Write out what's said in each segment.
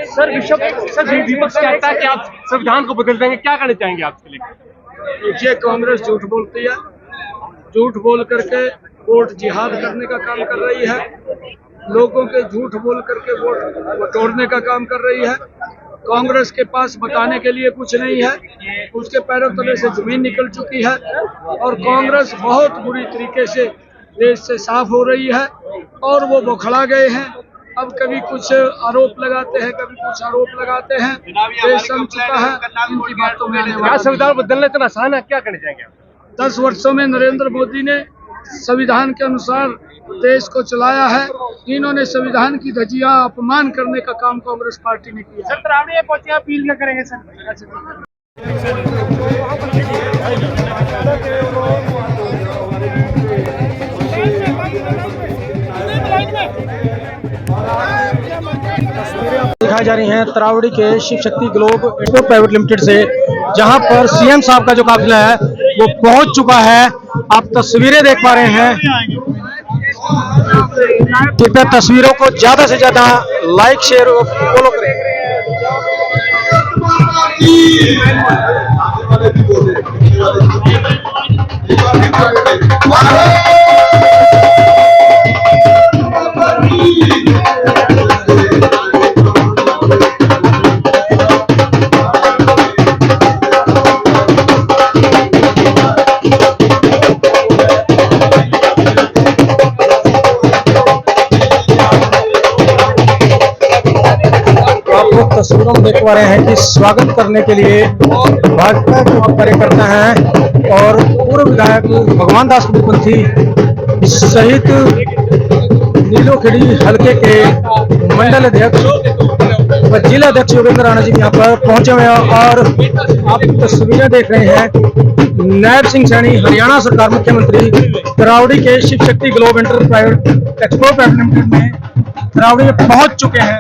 Sir विपक्ष कहता है कि आप संविधान को बदल देंगे, क्या करना चाहेंगे आप इसके लिए? देखिए, कांग्रेस झूठ बोलती है, झूठ बोल करके वोट जिहाद करने का काम कर रही है, लोगों के झूठ बोल करके वोट तोड़ने का काम कर रही है। कांग्रेस के पास बताने के लिए कुछ नहीं है, उसके पैरों तले से जमीन निकल चुकी है और कांग्रेस बहुत बुरी तरीके से देश से साफ हो रही है और वो बौखला गए हैं। अब कभी कुछ आरोप लगाते हैं, कभी कुछ आरोप लगाते हैं, देश सम चुका है इनकी बातों में। क्या संविधान बदलना इतना आसान है? क्या करना चाहेंगे आप? 10 वर्षों में नरेंद्र मोदी ने संविधान के अनुसार देश को चलाया है, इन्होंने संविधान की धज्जियां अपमान करने का काम कांग्रेस पार्टी ने किया। सर तरावड़ी पहुंचे, अपील क्या करेंगे सर? दिखाई जा रही हैं तरावड़ी के Shiv Shakti globe export private limited से, जहां पर सीएम साहब का जो काफिला है वो पहुंच चुका है। आप तस्वीरें देख पा रहे हैं। कृपया तस्वीरों को ज्यादा से ज्यादा लाइक, शेयर और फॉलो करें। तस्वीरों में देख पा रहे हैं कि स्वागत करने के लिए भाजपा के कार्यकर्ता हैं और पूर्व विधायक भगवान दास कबीरपंथी सहित नीलोखेड़ी हल्के के मंडल अध्यक्ष व जिला अध्यक्ष योगेंद्र राणा जी यहाँ पर पहुंचे हुए हैं। और आप तस्वीरें देख रहे हैं, नायब सिंह सैनी हरियाणा सरकार मुख्यमंत्री तरावड़ी के Shiv Shakti globe private export private limited में तरावड़ी में पहुंच चुके हैं।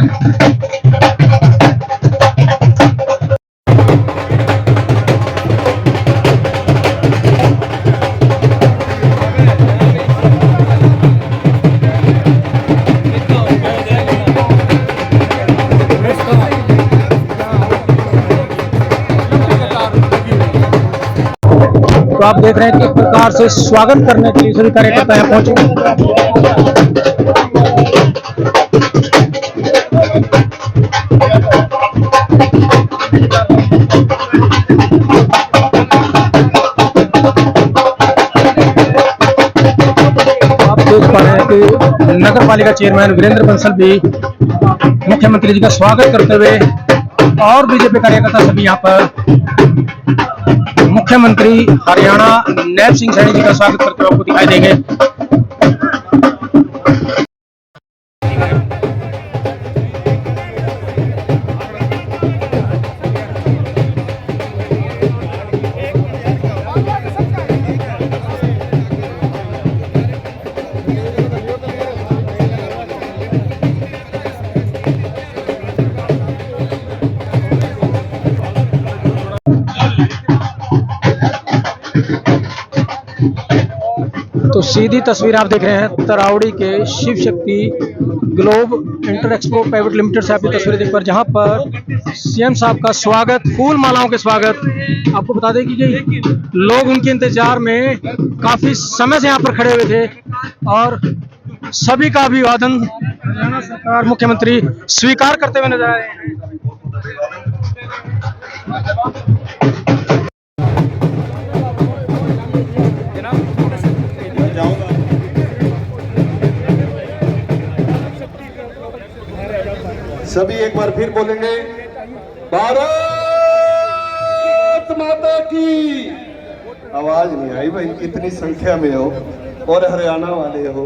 तो आप देख रहे हैं किस प्रकार से स्वागत करने के लिए सभी कार्यकर्ता यहाँ पहुंचे। आप देख पा रहे हैं कि नगर पालिका चेयरमैन वीरेंद्र बंसल भी मुख्यमंत्री जी का स्वागत करते हुए और बीजेपी कार्यकर्ता सभी यहाँ पर मुख्यमंत्री हरियाणा नायब सिंह सैनी जी का स्वागत करते हुए आपको दिखाई देंगे। तो सीधी तस्वीर आप देख रहे हैं तरावड़ी के Shiv Shakti globe inter expo private limited से आपकी तस्वीरें देख पर, जहां पर सीएम साहब का स्वागत, फूल मालाओं के स्वागत। आपको बता दें कि लोग उनके इंतजार में काफी समय से यहां पर खड़े हुए थे और सभी का अभिवादन हरियाणा सरकार मुख्यमंत्री स्वीकार करते हुए नजर आ रहे हैं। सभी एक बार फिर बोलेंगे, भारत माता की। आवाज नहीं आई भाई, कितनी संख्या में हो और हरियाणा वाले हो।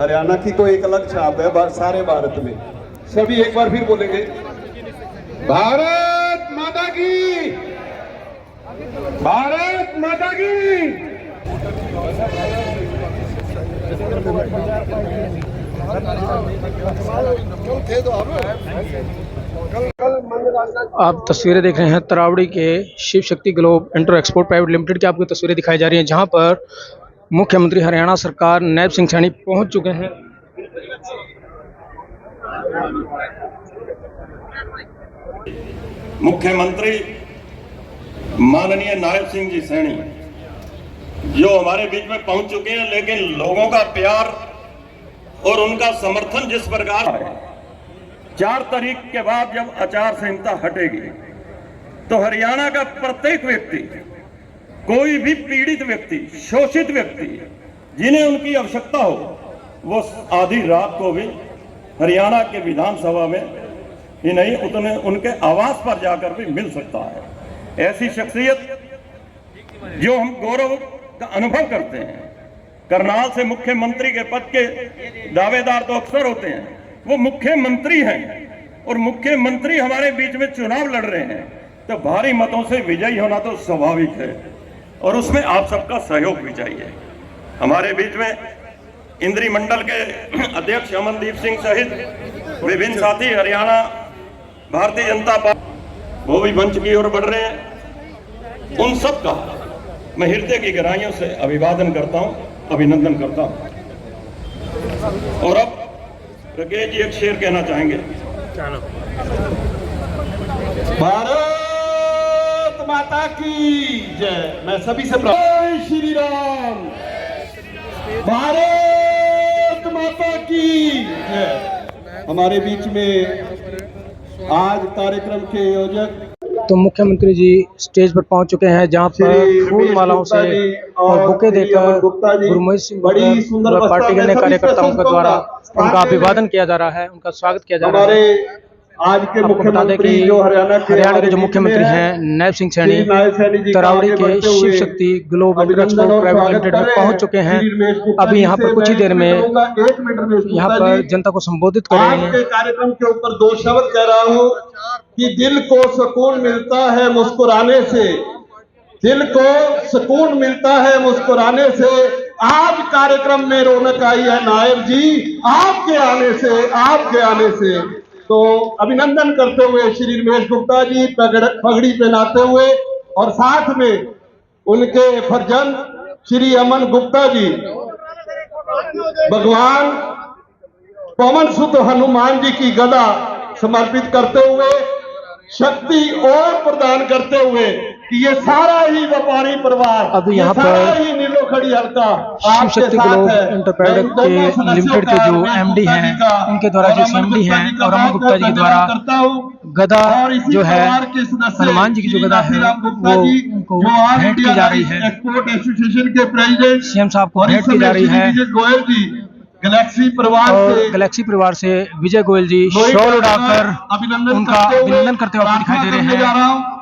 हरियाणा की तो एक अलग छाप है सारे भारत में। सभी एक बार फिर बोलेंगे, भारत माता की, भारत माता की। आप तस्वीरें देख रहे हैं तरावड़ी के Shiv Shakti globe inter export private limited की आपको तस्वीरें दिखाई जा रही हैं, जहां पर मुख्यमंत्री हरियाणा सरकार नायब सिंह सैनी पहुंच चुके हैं। मुख्यमंत्री माननीय नायब सिंह जी सैनी जो हमारे बीच में पहुंच चुके हैं, लेकिन लोगों का प्यार और उनका समर्थन जिस प्रकार है, 4 तारीख के बाद जब आचार संहिता हटेगी तो हरियाणा का प्रत्येक व्यक्ति, कोई भी पीड़ित व्यक्ति, शोषित व्यक्ति जिन्हें उनकी आवश्यकता हो, वो आधी रात को भी हरियाणा के विधानसभा में ही नहीं, उतने उनके आवास पर जाकर भी मिल सकता है। ऐसी शख्सियत जो हम गौरव का अनुभव करते हैं। करनाल से मुख्यमंत्री के पद के दावेदार तो अक्सर होते हैं, वो मुख्यमंत्री हैं और मुख्यमंत्री हमारे बीच में चुनाव लड़ रहे हैं, तो भारी मतों से विजयी होना तो स्वाभाविक है और उसमें आप सबका सहयोग भी चाहिए। हमारे बीच में इंद्री मंडल के अध्यक्ष अमनदीप सिंह सहित विभिन्न साथी हरियाणा भारतीय जनता पार्टी वो भी मंच की ओर बढ़ रहे हैं। उन सब का मैं हृदय की गहराइयों से अभिवादन करता हूं, अभिनंदन करता हूं। और अब राकेश जी एक शेर कहना चाहेंगे। भारत माता की जय। मैं सभी से जय श्री राम। भारत माता की जय। हमारे बीच में आज कार्यक्रम के आयोजक तो मुख्यमंत्री जी स्टेज पर पहुंच चुके हैं, जहां पर फूल मालाओं से और बुके देकर गुरमोहित सिंह और पार्टी के अन्य कार्यकर्ताओं के द्वारा उनका अभिवादन किया जा रहा है, उनका स्वागत किया जा रहा है। आज के मुख्यमंत्री जो हरियाणा के जो मुख्यमंत्री हैं नायब सिंह सैनी तरावड़ी के Shiv Shakti global export private limited में पहुंच चुके हैं। अभी यहाँ पर कुछ ही देर में यहाँ पर जनता को संबोधित करेंगे। आज के कार्यक्रम के ऊपर 2 शब्द कह रहा हूँ कि दिल को सुकून मिलता है मुस्कुराने से, दिल को सुकून मिलता है मुस्कुराने से। आज कार्यक्रम में रौनक आई है नायब जी आपके आने से, आपके आने से। तो अभिनंदन करते हुए श्री रमेश गुप्ता जी पगड़ी पहनाते हुए और साथ में उनके फर्जंद श्री अमन गुप्ता जी भगवान पवन सुत हनुमान जी की गदा समर्पित करते हुए शक्ति और प्रदान करते हुए कि ये सारा ही व्यापारी परिवार, अभी यहाँ पर ही नीलो खड़ी हल्का शिव शक्ति ग्लोबल एंटरप्राइज के लिमिटेड के जो एमडी हैं उनके द्वारा जो सीएमडी हैं और अमन गुप्ता जी के द्वारा गदा जो है हनुमान जी की जो गदा है वो उनको भेंट की जा रही है। एक्सपोर्ट एसोसिएशन के प्रेसिडेंट सीएम साहब को भेंट की जा रही है। गोयल जी गैलेक्सी परिवार से विजय गोयल जी शॉल उड़ाकर उनका अभिनंदन करते हुए दिखाई दे रहे हैं।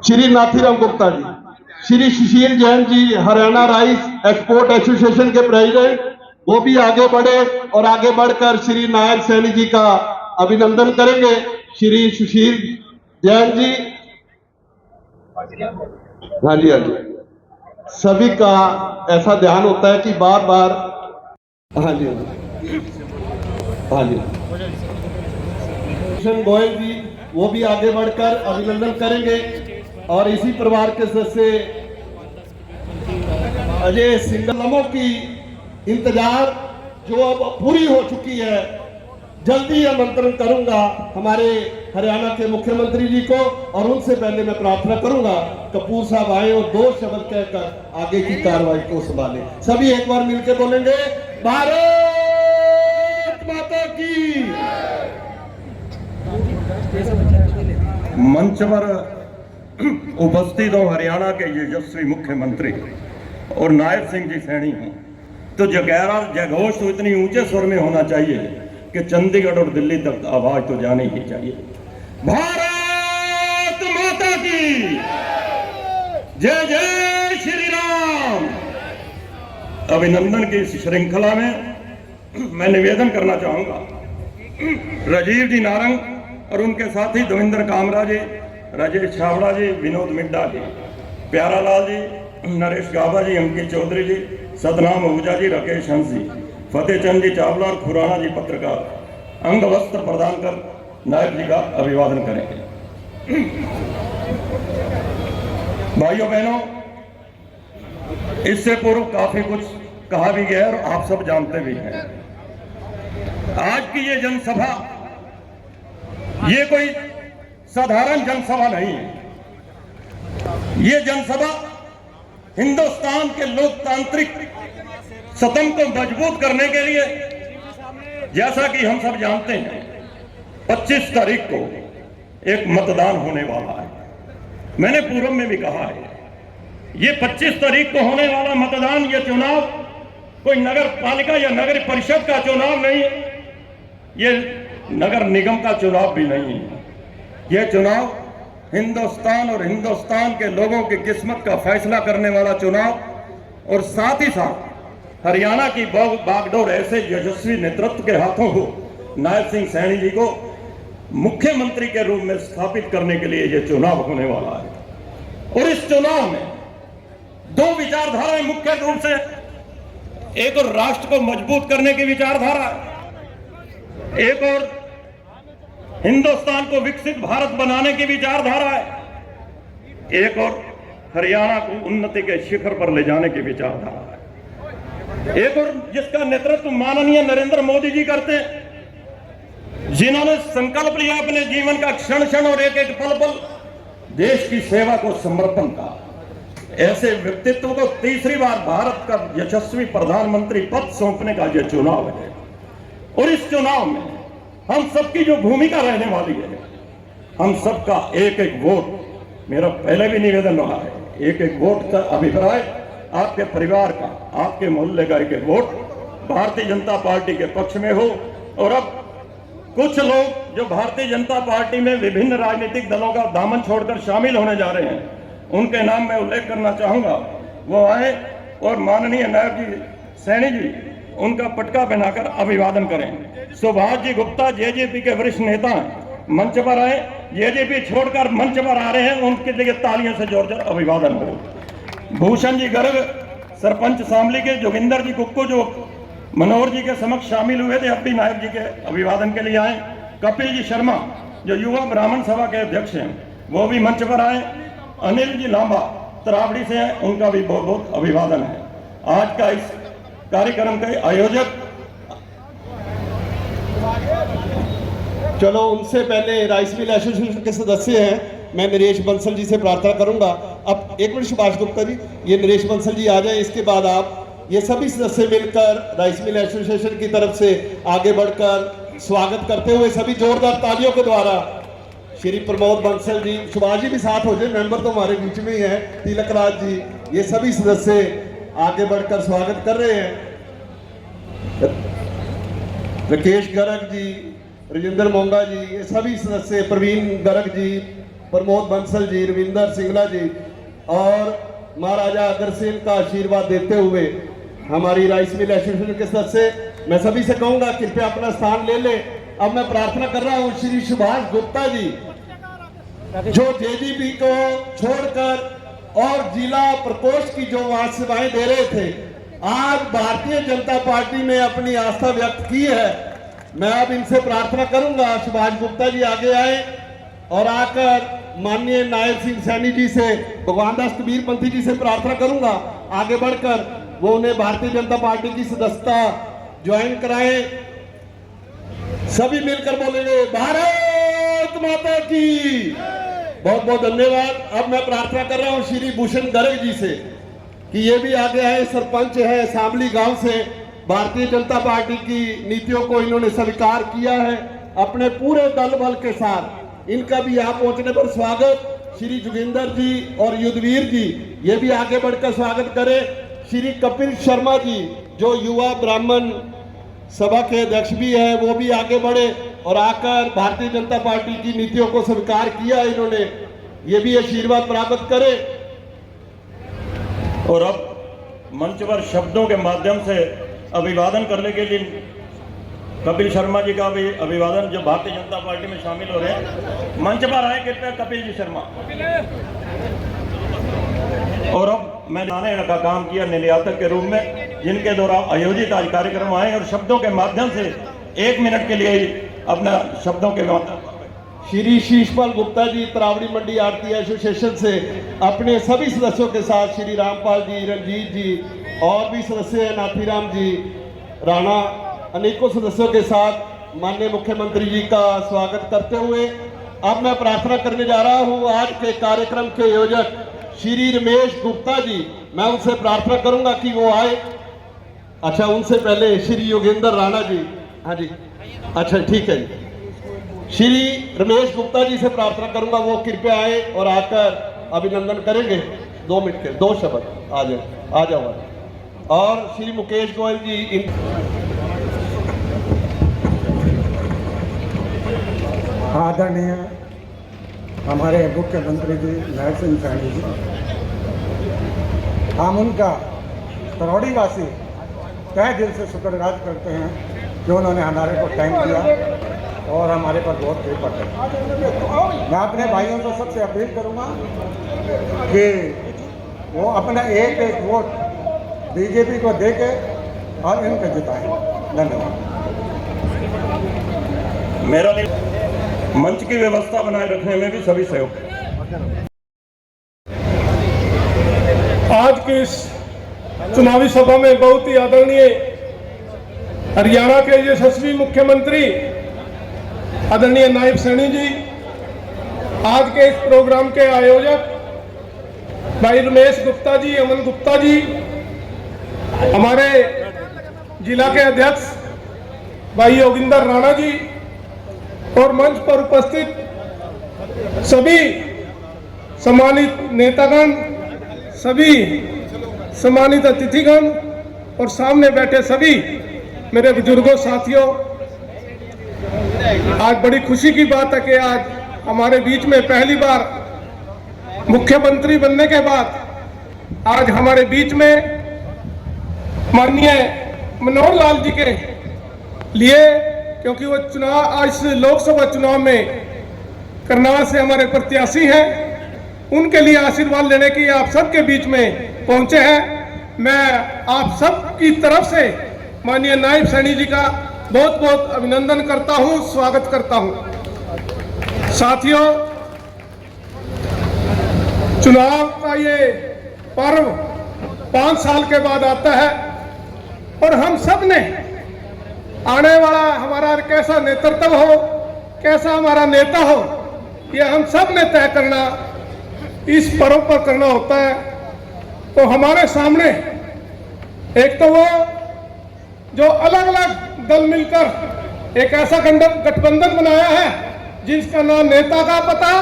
Shri Nathiram Gupta ji, Shri Sushil Jain ji Haryana rice export association के प्रेसिडेंट, वो भी आगे बढ़े और आगे बढ़कर श्री नायब सैनी जी का अभिनंदन करेंगे। श्री सुशील जैन जी, हाँ जी हाँ जी, सभी का ऐसा ध्यान होता है कि बार बार हाँ जी हाँ जी गोयल जी वो भी आगे बढ़कर अभिनंदन करेंगे। और इसी परिवार के सदस्य अजय सिंगलमों की इंतजार जो अब पूरी हो चुकी है, जल्दी आमंत्रण करूंगा हमारे हरियाणा के मुख्यमंत्री जी को। और उनसे पहले मैं प्रार्थना करूंगा कपूर साहब आए और 2 शब्द कहकर आगे की कार्रवाई को संभालें। सभी एक बार मिलकर बोलेंगे भारत माता की। मंच पर उपस्थित हो हरियाणा के यशस्वी मुख्यमंत्री और नायब सिंह जी सैनी हैं, तो जयघोष तो इतनी ऊंचे स्वर में होना चाहिए कि चंडीगढ़ और दिल्ली तक आवाज तो जानी ही चाहिए। भारत माता की जय, जय श्री राम। अभिनंदन की इस श्रृंखला में मैं निवेदन करना चाहूंगा, राजीव जी नारंग और उनके साथी देवेंद्र कामरा जी, राजेश छावड़ा जी, विनोद मिड्डा जी, प्यारालाल जी, नरेश गाबा जी, अंकित चौधरी जी, सतनाम आहूजा जी, राकेश हंस जी, फतेहचंद जी चावला और खुराना जी पत्रकार अंग वस्त्र प्रदान कर नायब जी का अभिवादन करेंगे। भाइयों बहनों, इससे पूर्व काफी कुछ कहा भी गया और आप सब जानते भी हैं। आज की ये जनसभा ये कोई साधारण जनसभा नहीं है। ये जनसभा हिंदुस्तान के लोकतांत्रिक सतन को मजबूत करने के लिए, जैसा कि हम सब जानते हैं, 25 तारीख को एक मतदान होने वाला है। मैंने पूर्व में भी कहा है, ये 25 तारीख को होने वाला मतदान, ये चुनाव कोई नगर पालिका या नगर परिषद का चुनाव नहीं है, ये नगर निगम का चुनाव भी नहीं है। यह चुनाव हिंदुस्तान और हिंदुस्तान के लोगों की किस्मत का फैसला करने वाला चुनाव, और साथ ही साथ हरियाणा की बागडोर ऐसे यशस्वी नेतृत्व के हाथों को नायब सिंह सैनी जी को मुख्यमंत्री के रूप में स्थापित करने के लिए यह चुनाव होने वाला है। और इस चुनाव में दो विचारधाराएं मुख्य रूप से, एक और राष्ट्र को मजबूत करने की विचारधारा, एक और हिंदुस्तान को विकसित भारत बनाने की विचारधारा है, एक और हरियाणा को उन्नति के शिखर पर ले जाने की विचारधारा है, एक और जिसका नेतृत्व माननीय नरेंद्र मोदी जी करते हैं, जिन्होंने संकल्प लिया अपने जीवन का क्षण क्षण और एक एक पल पल देश की सेवा को समर्पण का। ऐसे व्यक्तित्व को तीसरी बार भारत का यशस्वी प्रधानमंत्री पद सौंपने का यह चुनाव है। और इस चुनाव में हम सबकी जो भूमिका रहने वाली है, हम सबका एक एक वोट, मेरा पहले भी निवेदन रहा है, एक एक वोट का अभिप्राय आपके परिवार का, आपके मोहल्ले का एक एक वोट भारतीय जनता पार्टी के पक्ष में हो। और अब कुछ लोग जो भारतीय जनता पार्टी में विभिन्न राजनीतिक दलों का दामन छोड़कर शामिल होने जा रहे हैं, उनके नाम में उल्लेख करना चाहूंगा। वो आए और माननीय नायब जी सैनी जी उनका पटका बनाकर अभिवादन करें। सुभाष जी गुप्ता जेजेपी के वरिष्ठ नेता मंच पर आए, जेजेपी छोड़कर मंच पर आ रहे हैं, उनके लिए तालियों से जोरदार अभिवादन हो। भूषण जी गर्ग सरपंच शामली के, जोगिंदर जी कुक्कू जो मनोहर जी के समक्ष शामिल हुए थे, अब भी नायब जी के अभिवादन के लिए आए। कपिल जी शर्मा जो युवा ब्राह्मण सभा के अध्यक्ष हैं, वो भी मंच पर आए। अनिल जी लांबा तरावड़ी से हैं, उनका भी बहुत बहुत अभिवादन है। आज का इस कार्यक्रम के आयोजक, चलो उनसे पहले राइस मिल एसोसिएशन के सदस्य हैं, मैं नरेश बंसल जी से प्रार्थना करूंगा। अब एक मिनट सुभाष गुप्ता जी, ये नरेश बंसल जी आ जाए, इसके बाद आप ये सभी सदस्य मिलकर राइस मिल एसोसिएशन की तरफ से आगे बढ़कर स्वागत करते हुए सभी जोरदार तालियों के द्वारा श्री प्रमोद बंसल जी, सुभाष जी भी साथ हो जाए, मेंबर तो हमारे बीच में ही है, तिलक राज जी, ये सभी सदस्य आगे बढ़कर स्वागत कर रहे हैं। राकेश गर्ग जी, राजेंद्र मोंगा जी, ये सभी सदस्य, प्रवीण गर्ग जी, प्रमोद बंसल जी, रविंदर सिंगला जी और महाराजा अग्रसेन का आशीर्वाद देते हुए हमारी राइस मिल एसोसिएशन के सदस्य, मैं सभी से कहूंगा कृपया अपना स्थान ले ले। अब मैं प्रार्थना कर रहा हूं श्री सुभाष गुप्ता जी, जो जेजीपी को छोड़कर और जिला प्रकोष्ठ की जो वहां सेवाएं दे रहे थे, आज भारतीय जनता पार्टी ने अपनी आस्था व्यक्त की है। मैं अब इनसे प्रार्थना करूंगा, सुभाष गुप्ता जी आगे आए और आकर माननीय नायब सिंह सैनी जी से, भगवान दास कबीरपंथी जी से प्रार्थना करूंगा आगे बढ़कर वो उन्हें भारतीय जनता पार्टी की सदस्यता ज्वाइन कराएं। सभी मिलकर बोलेंगे भारत माता की। बहुत बहुत धन्यवाद। अब मैं प्रार्थना कर रहा हूं श्री भूषण गर्ग जी से कि ये भी आगे आए, सरपंच है शामली गांव से, भारतीय जनता पार्टी की नीतियों को इन्होंने स्वीकार किया है अपने पूरे दल बल के साथ। इनका भी यहाँ पहुंचने पर स्वागत। श्री जोगिंदर जी और युद्धवीर जी ये भी आगे बढ़कर स्वागत करें। श्री कपिल शर्मा जी जो युवा ब्राह्मण सभा के अध्यक्ष भी है, वो भी आगे बढ़े और आकर भारतीय जनता पार्टी की नीतियों को स्वीकार किया इन्होंने, ये भी आशीर्वाद प्राप्त करे। और अब मंच पर शब्दों के माध्यम से अभिवादन करने के लिए कपिल शर्मा जी का भी अभिवादन, जो भारतीय जनता पार्टी में शामिल हो रहे हैं, मंच पर आए कृपया कपिल जी शर्मा। और अब मैंने आने का काम किया निर्यातक के रूप में, जिनके द्वारा आयोजित आज कार्यक्रम आए और शब्दों के माध्यम से 1 मिनट के लिए अपना शब्दों के माध्यम श्री शीशपाल गुप्ता जी तरावड़ी मंडी आरती एसोसिएशन से अपने सभी सदस्यों के साथ, श्री रामपाल जी, रंजीत जी और भी सदस्य हैं, नाथीराम जी, राणा अनेकों सदस्यों के साथ माननीय मुख्यमंत्री जी का स्वागत करते हुए अब मैं प्रार्थना करने जा रहा हूं आज के कार्यक्रम के आयोजक श्री रमेश गुप्ता जी, मैं उनसे प्रार्थना करूंगा कि वो आए। अच्छा, उनसे पहले श्री योगेंद्र राणा जी, हाँ जी, अच्छा ठीक है जी, श्री रमेश गुप्ता जी से प्रार्थना करूंगा वो कृपया आए और आकर अभिनंदन करेंगे। 2 मिनट के 2 शब्द आ जाओ। और श्री मुकेश गोयल जी आदरणीय हमारे मुख्यमंत्री जी नायब सिंह सैनी जी, हम उनका करौड़ी वासी तहे दिल से शुक्रगुजार करते हैं कि उन्होंने हमारे को टाइम दिया और हमारे पर बहुत कृपा करें। मैं अपने भाइयों को सबसे अपील करूंगा कि वो अपना एक एक वोट बीजेपी को देके और इनको जिताएं। धन्यवाद। मेरा मंच की व्यवस्था बनाए रखने में भी सभी सहयोग। आज की इस चुनावी सभा में बहुत ही आदरणीय हरियाणा के यशस्वी मुख्यमंत्री आदरणीय नायब सैनी जी, आज के इस प्रोग्राम के आयोजक भाई रमेश गुप्ता जी, अमन गुप्ता जी, हमारे जिला के अध्यक्ष भाई योगिंदर राणा जी और मंच पर उपस्थित सभी सम्मानित नेतागण, सभी सम्मानित अतिथिगण और सामने बैठे सभी मेरे बुजुर्गों, साथियों, आज बड़ी खुशी की बात है कि आज हमारे बीच में पहली बार मुख्यमंत्री बनने के बाद आज हमारे बीच में माननीय मनोहर लाल जी के लिए, क्योंकि वो चुनाव इस लोकसभा चुनाव में करनाल से हमारे प्रत्याशी हैं, उनके लिए आशीर्वाद लेने के लिए आप सबके बीच में पहुंचे हैं। मैं आप सब की तरफ से माननीय नायब सैनी जी का बहुत बहुत अभिनंदन करता हूं, स्वागत करता हूं। साथियों, चुनाव का ये पर्व 5 साल के बाद आता है और हम सब ने आने वाला हमारा कैसा नेतृत्व हो, कैसा हमारा नेता हो, ये हम सब ने तय करना, इस पर्व पर करना होता है। तो हमारे सामने एक तो वो जो अलग अलग दल मिलकर एक ऐसा गठबंधन बनाया है जिसका ना नेता का पता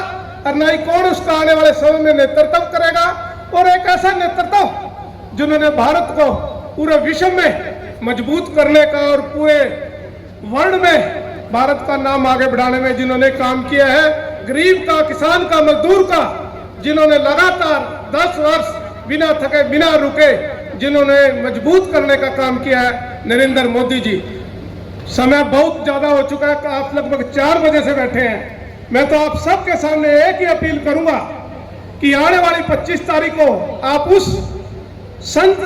और ना ही कौन उसका आने वाले समय में नेतृत्व करेगा, और एक ऐसा नेतृत्व जिन्होंने भारत को पूरे विश्व में मजबूत करने का और पूरे वर्ल्ड में भारत का नाम आगे बढ़ाने में जिन्होंने काम किया है, गरीब का, किसान का, मजदूर का, जिन्होंने लगातार 10 वर्ष बिना थके बिना रुके जिन्होंने मजबूत करने का काम किया है, नरेंद्र मोदी जी। समय बहुत ज्यादा हो चुका है, आप लगभग 4 बजे से बैठे हैं। मैं तो आप सबके सामने एक ही अपील करूंगा कि आने वाली 25 तारीख को आप उस संत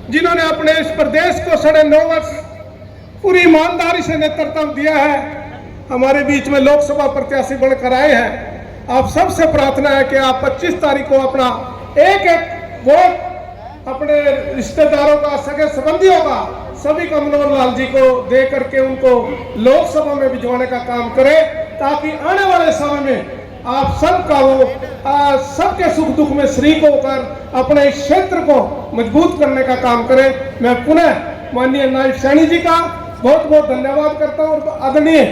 जिन्होंने अपने इस प्रदेश को 9.5 वर्ष पूरी ईमानदारी से नेतृत्व दिया है, हमारे बीच में लोकसभा प्रत्याशी बनकर आए हैं, आप सबसे प्रार्थना है कि आप 25 तारीख को अपना एक एक वोट अपने रिश्तेदारों का, सगे संबंधियों का, सभी को मनोहर लाल जी को दे करके उनको लोकसभा में भिजवाने का काम करें, ताकि आने वाले समय में आप सबका वो सबके सुख दुख में शरीक होकर अपने क्षेत्र को मजबूत करने का काम करें। मैं पुनः माननीय नायब सैनी जी का बहुत बहुत धन्यवाद करता हूँ और आदरणीय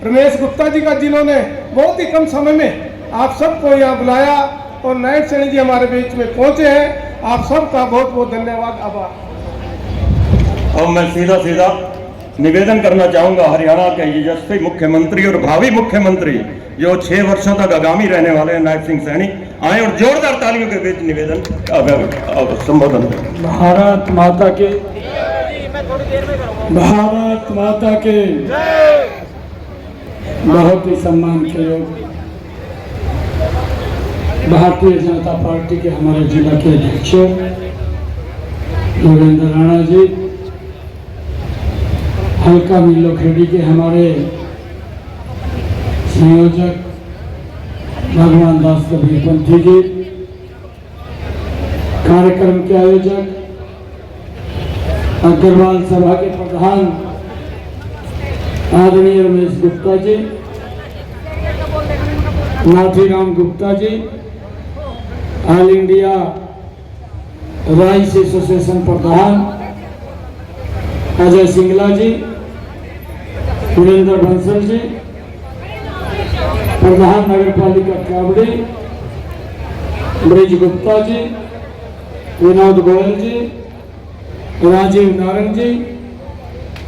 रमेश गुप्ता जी का, जिन्होंने बहुत ही कम समय में आप सबको यहाँ बुलाया और नायब सैनी जी हमारे बीच में पहुंचे हैं। आप सबका बहुत बहुत धन्यवाद, आभार। अब मैं सीधा सीधा निवेदन करना चाहूंगा हरियाणा के यशस्वी मुख्यमंत्री और भावी मुख्यमंत्री जो 6 वर्षों तक आगामी रहने वाले हैं, नायब सिंह सैनी आए और जोरदार तालियों के बीच निवेदन संबोधन करें। भारत माता के, भारत माता के बहुत ही सम्मान के योग भारतीय जनता पार्टी के हमारे जिला के अध्यक्ष योगेंद्र राणा जी, हल्का मिलोखेड़ी के हमारे संयोजक भगवान दास कबीरपंथी जी, कार्यक्रम के आयोजक अग्रवाल सभा के प्रधान आदरणीय Ramesh Gupta ji, Nathiram Gupta ji, all India rice association प्रधान अजय सिंगला जी, वीरेंद्र बंसल जी, प्रधान नगर पालिका कावड़ी ब्रिज गुप्ता जी, विनोद गोयल जी, राजीव नारंग जी,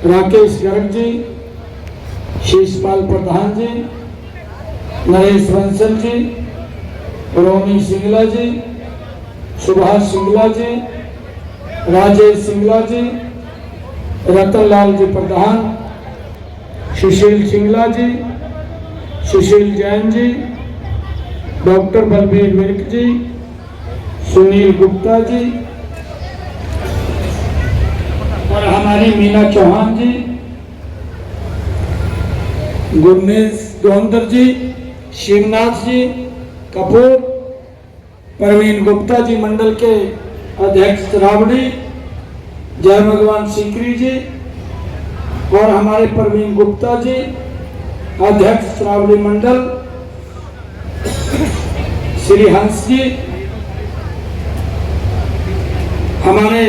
राकेश गर्ग जी, शीशपाल प्रधान जी, नरेश बंसल जी, रोमी सिंगला जी, सुभाष सिंगला जी, राजेश सिंगला जी, रतनलाल जी प्रधान, सुशील सिंगला जी, सुशील जैन जी, डॉक्टर बलबीर विर्क जी, सुनील गुप्ता जी और हमारी मीना चौहान जी, गुरनेश दोहंदर जी, शिवनाथ जी कपूर, परवीन गुप्ता जी मंडल के अध्यक्ष रावड़ी, जय भगवान सीकरी जी और हमारे परवीन गुप्ता जी अध्यक्ष रावड़ी मंडल, श्री हंस जी, हमारे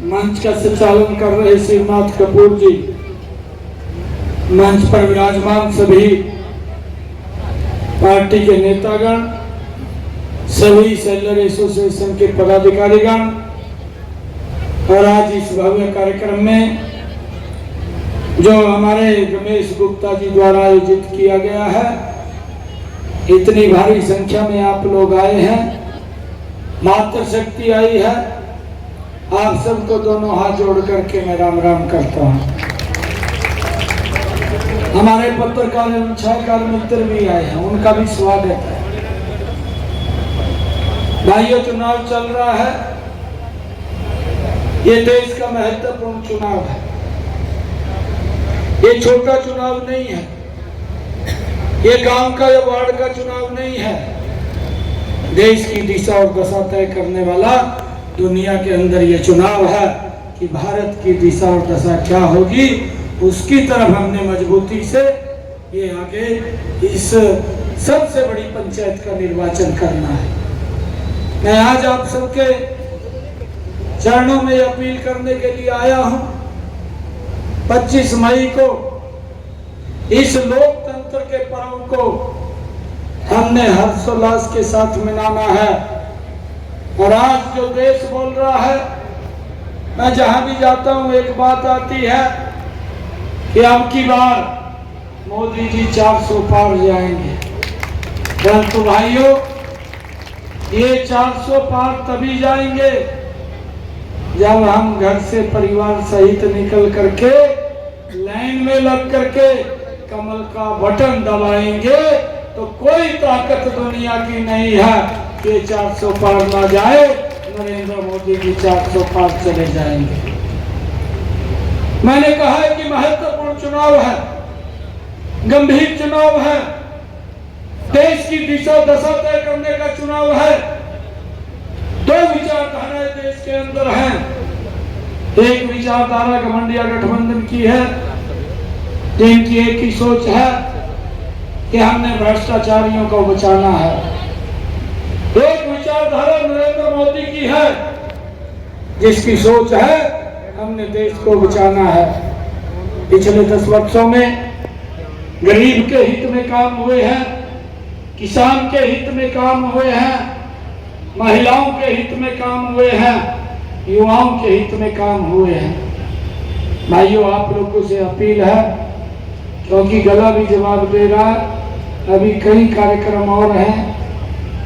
मंच का संचालन कर रहे शिवनाथ कपूर जी, मंच पर विराजमान सभी पार्टी के नेतागण, सभी सेलर एसोसिएशन के पदाधिकारीगण और आज इस भव्य कार्यक्रम में जो हमारे रमेश गुप्ता जी द्वारा आयोजित किया गया है, इतनी भारी संख्या में आप लोग आए हैं, मातृशक्ति आई है। आप सबको दोनों हाथ जोड़ करके मैं राम राम करता हूँ। हमारे पत्रकार एवं छायाकार मित्र भी आए हैं, उनका भी स्वागत है। भाइयों, चुनाव चल रहा है, ये देश का महत्वपूर्ण चुनाव है, ये छोटा चुनाव नहीं है, ये गांव का या वार्ड का चुनाव नहीं है, देश की दिशा और दशा तय करने वाला दुनिया के अंदर ये चुनाव है कि भारत की दिशा और दशा क्या होगी, उसकी तरफ हमने मजबूती से ये आगे इस सबसे बड़ी पंचायत का निर्वाचन करना है। मैं आज आप सबके चरणों में अपील करने के लिए आया हूं। 25 मई को इस लोकतंत्र के पर्व को हमने हर्षोल्लास के साथ मनाना है और आज जो देश बोल रहा है, मैं जहां भी जाता हूं एक बात आती है कि अब की बार मोदी जी 400 पार जाएंगे। परंतु भाइयों, ये 400 पार तभी जाएंगे जब हम घर से परिवार सहित निकल करके लाइन में लग करके कमल का बटन दबाएंगे। तो कोई ताकत दुनिया की नहीं है कि 400 पार ना जाए, नरेंद्र मोदी जी 400 पार चले जाएंगे। मैंने कहा है कि महत्वपूर्ण चुनाव है, गंभीर चुनाव है, देश की दिशा दशा तय करने का चुनाव है। दो विचारधाराएं देश के अंदर हैं। एक विचारधारा घमंडिया गठबंधन की है, जिनकी एक ही सोच है कि हमने भ्रष्टाचारियों को बचाना है। एक विचारधारा नरेंद्र मोदी की है, जिसकी सोच है हमने देश को बचाना है। पिछले 10 वर्षों में गरीब के हित में काम हुए हैं, किसान के हित में काम हुए हैं, महिलाओं के हित में काम हुए हैं, युवाओं के हित में काम हुए हैं। भाइयों, आप लोगों से अपील है, क्योंकि गला भी जवाब दे रहा है, अभी कई कार्यक्रम और हैं।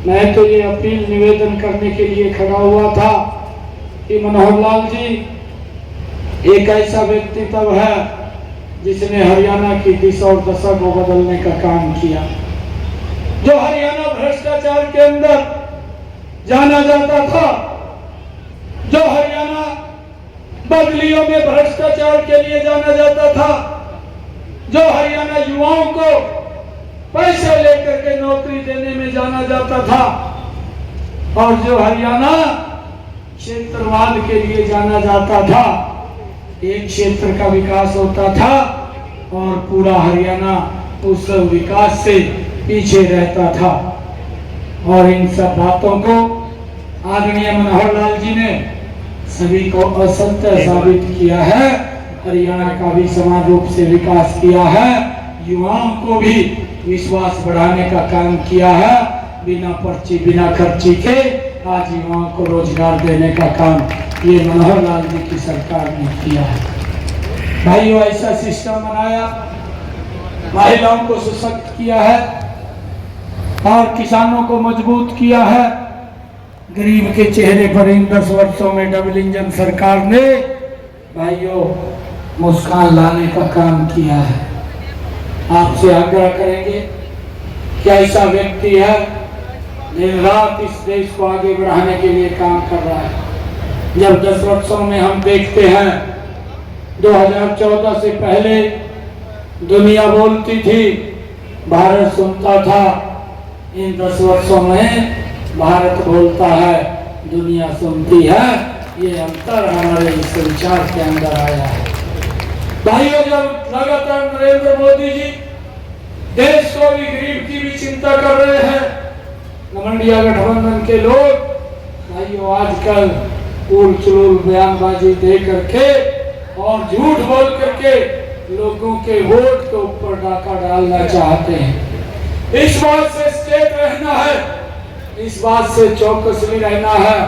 मैं तो ये अपील निवेदन करने के लिए खड़ा हुआ था कि मनोहर लाल जी एक ऐसा व्यक्तित्व है जिसने हरियाणा की दिशा और दशा को बदलने का काम किया। जो हरियाणा भ्रष्टाचार के अंदर जाना जाता था, जो हरियाणा बदलियों में भ्रष्टाचार के लिए जाना जाता था, जो हरियाणा युवाओं को पैसे लेकर के नौकरी देने में जाना जाता था, और जो हरियाणा क्षेत्रवाद के लिए जाना जाता था, एक क्षेत्र का विकास होता था और पूरा हरियाणा उस विकास से पीछे रहता था। और इन सब बातों को आदरणीय मनोहर लाल जी ने सभी को असत्य साबित किया है। हरियाणा का भी समान रूप से विकास किया है, युवाओं को भी विश्वास बढ़ाने का काम किया है। बिना पर्ची बिना खर्ची के आज युवाओं को रोजगार देने का काम ये मनोहर लाल जी की सरकार ने किया है। भाइयों, ऐसा सिस्टम बनाया, महिलाओं को सशक्त किया है और किसानों को मजबूत किया है। गरीब के चेहरे पर इन 10 वर्षों में डबल इंजन सरकार ने भाइयों मुस्कान लाने का काम किया है। आपसे आग्रह करेंगे कि ऐसा व्यक्ति है दिन रात इस देश को आगे बढ़ाने के लिए काम कर रहा है। जब 10 वर्षों में हम देखते हैं 2014 से पहले दुनिया बोलती थी, भारत सुनता था। इन 10 वर्षों में भारत बोलता है, दुनिया सुनती है। ये अंतर हमारे इस विचार के अंदर आया है। भाइयों, जब लगातार नरेंद्र मोदी जी देश को भी गरीब की भी चिंता कर रहे हैं, इंडिया गठबंधन के लोग भाइयों आजकल उल चुल बयानबाजी दे करके और झूठ बोल करके लोगों के वोट के ऊपर डाका डालना चाहते हैं। इस बात से सचेत रहना है, इस बात से चौकस भी रहना है।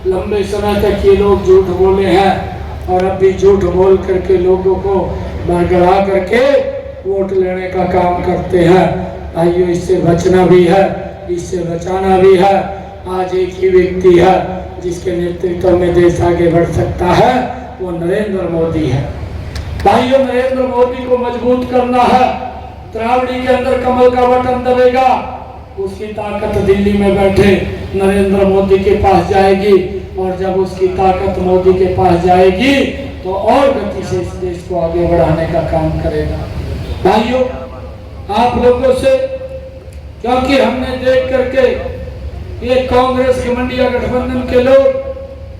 लंबे समय तक ये लोग झूठ बोले हैं और अब भी झूठ बोल करके लोगों को बरगला करके वोट लेने का काम करते हैं। भाइयों, इससे बचना भी है, इससे बचाना भी है। आज एक ही व्यक्ति है जिसके नेतृत्व में देश आगे बढ़ सकता है, वो नरेंद्र मोदी है। भाइयों, नरेंद्र मोदी को मजबूत करना है। त्रावड़ी के अंदर कमल का बटन दबेगा, उसकी ताकत दिल्ली में बैठे नरेंद्र मोदी के पास जाएगी और जब उसकी ताकत मोदी के पास जाएगी तो और गति से इस देश को आगे बढ़ाने का काम करेगा। भाइयों, आप लोगों से, क्योंकि हमने देख करके ये कांग्रेस के इंडिया गठबंधन के लोग,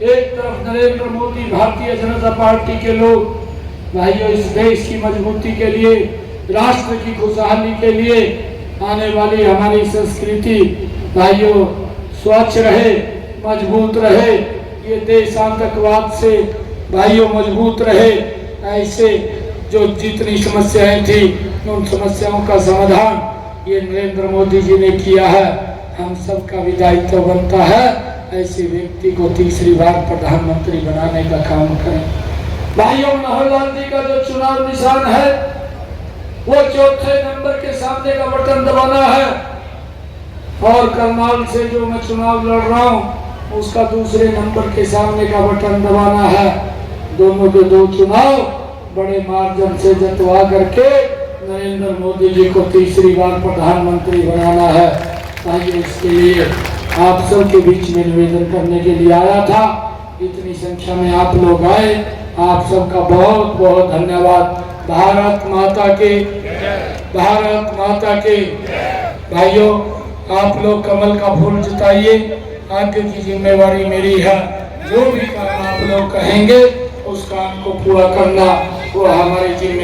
एक तरफ नरेंद्र मोदी भारतीय जनता पार्टी के लोग, भाइयों इस देश की मजबूती के लिए, राष्ट्र की खुशहाली के लिए, आने वाली हमारी संस्कृति भाइयों स्वच्छ रहे, मजबूत रहे, ये देश आतंकवाद से भाइयों मजबूत रहे, ऐसे जो जितनी समस्याएं थी उन समस्याओं का समाधान ये नरेंद्र मोदी जी ने किया है। हम सब का भी दायित्व बनता है ऐसे व्यक्ति को तीसरी बार प्रधानमंत्री बनाने का काम करें। भाइयों, मनोहर लाल जी का जो चुनाव निशान है वो चौथे नंबर के सामने का बटन दबाना है और करनाल से जो मैं चुनाव लड़ रहा हूँ उसका दूसरे नंबर के सामने का बटन दबाना है। दोनों के दो चुनाव बड़े मार्जिन से जितवा करके नरेंद्र मोदी जी को तीसरी बार प्रधानमंत्री बनाना है। ताकि इसके लिए आप सबके बीच में निवेदन करने के लिए आया था। इतनी संख्या में आप लोग आए, आप सबका बहुत बहुत धन्यवाद। भारत माता के, भारत माता के। भाइयों, आप लोग कमल का फूल जिताइए, आगे की जिम्मेवारी मेरी है। जो भी काम आप लोग कहेंगे उस काम को पूरा करना वो हमारी जिम्मेदारी।